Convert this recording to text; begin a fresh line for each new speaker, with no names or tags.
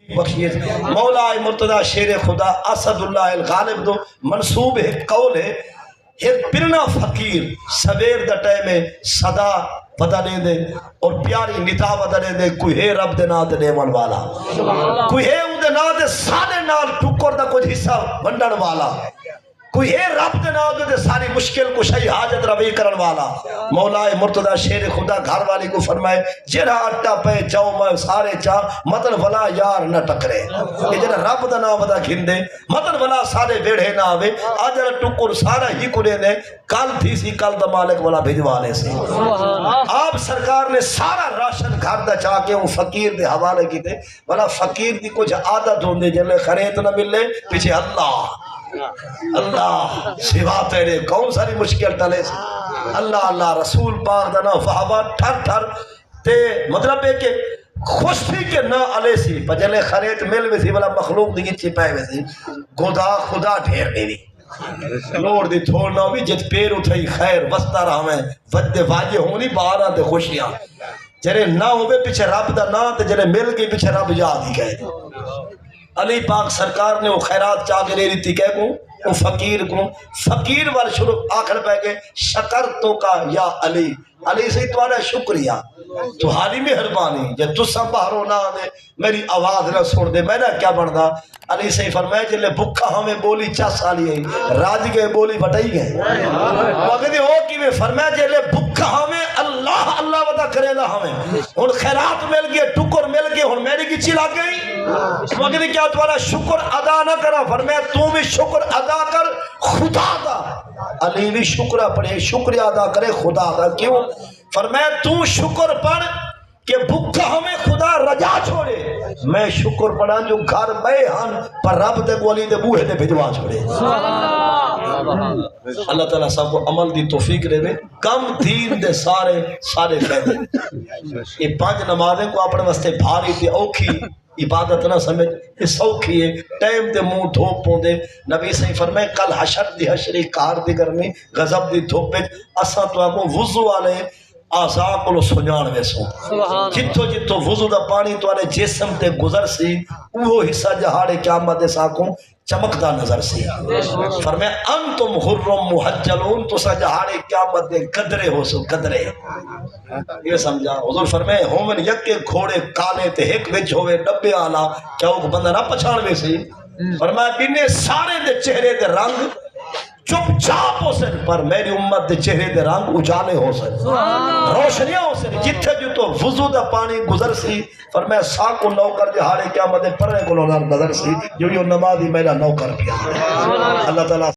بخشیے مولا مرتضی شیر خدا اسد اللہ الغالب دو منصوب ہے قول ہے ایک پرنا فقیر سویر دا ٹائم صدا پتہ دے دے اور پیاری نتا پتہ دے دے کوئی ہے رب دے نام دے دیون والا کوئی ہے اون دے نام دے سارے نال ٹکر دا کچھ حصہ ونڈن والا کوئی ہے رب دے نام دے ساری مشکل کو شئی حاجت روی کرن والا مولا مرتضی شیر خدا گھر والی کو فرمائے جڑا اٹا پہ چاو میں سارے چاہ مطل ولا یار نہ ٹکرے یہ جڑا رب دا نام دا گھندے مطل ولا سارے بیڑے نہ آوے آج ٹکر سارا ہی کنے نے کل تھی سی کل دا مالک والا بھیجوانے سے آپ سرکار نے سارا راشن گھر دا چاہ کے وہ فقیر دے حوالے کی دے والا فقیر دی کچھ عادت ہوندے جلے خرید نہ ملے پیچھے اللہ سوا تیرے کون ساری مشکل ٹلے سے اللہ اللہ رسول پاک دا نا فہوا ٹھر ٹھر تے مطلب ہے کہ خوش تھی کہ نہ علیہ سی پجلے خرید مل میں سی والا مخلوق دی چھپائے میں سی گودا خدا ڈھیر میری لوڑ دی تھوڑنا بھی جت پیر اٹھائی خیر وستا رہا میں ود واجہ ہونی باہر آتے خوشیاں جرے نہ ہوئے پیچھے رب دا نا تے جرے مل گئی پیچھے رب یاد ہی گئے علی پاک سرکار نے وہ خیرات چاہ کے لے لی تھی کہ وہ فقیر وال شروع آخر پہ گئے شکر تو کا یا علی علی سے تمہارا شکریہ تو حالی مہربانی جب تو سب باہروں نہ آنے میری آواز نہ سن دے میں نہ کیا بڑھدا علی سے فرمائے جلے بکھا ہمیں بولی 4 سالی ہے راج گئے بولی بٹائی گئے وقتی ہو کی میں فرمائے جلے بکھا ہمیں اللہ اللہ ودا کرے لا ہمیں ان خیرات مل گئے ٹکر مل گئے ان میری کی چلا گئی وقتی کیا تمہارا شکر ادا نہ کرا فرمائے تو بھی شکر ادا کر خدا دا علی بھی شکر پڑھے شکر ادا کرے خدا دا کیوں فرمائے تو شکر پڑھ کہ بھکا ہمیں خدا رجا چھوڑے میں شکر پڑھا جو گھر بے ہن پر رب دے گولی دے بوہے دے بھجوا چھوڑے اللہ تعالیٰ سب کو عمل دی توفیق رہے کم دین دے سارے فیدے یہ 5 نمازیں کو اپنے واسطے بھاری تے اوکھی عبادت نہ سمجھ یہ سوکھی ہے ٹائم تے منہ دھوپ پوندے نبی صحیح فرمائے کل حشر دی حشری کار دی گرمی غضب دی دھوپ اساں تو آگوں وضو والے آزا کو سنجان ویسو جتو جتو وضو دا پانی تو آنے جسم تے گزر سی وہ حصہ جہاڑے قیامت دے ساکوں چمکدا نظر سی فرمائے انتم حرم محجلون تو سا جہاڑے قیامت دے قدرے ہو سو قدرے یہ سمجھا حضور فرمائے ہومن یکے گھوڑے کالے تے ایک وچ ہوئے 90 آلا چاوک بندہ نہ پچھان ویسی فرمائے بینے سارے دے چہرے دے رنگ چپ چاپ ہو سن پر میری امت دے چہرے دے رنگ اجالے ہو سن روشنیاں ہو سن جتھے جو تو وضو دا پانی گزر سی فرمائے ساکو نوکر جہارے قیامت پرے کو نظر سی جو یہ نمازی میرا نوکر پیا اللہ تعالیٰ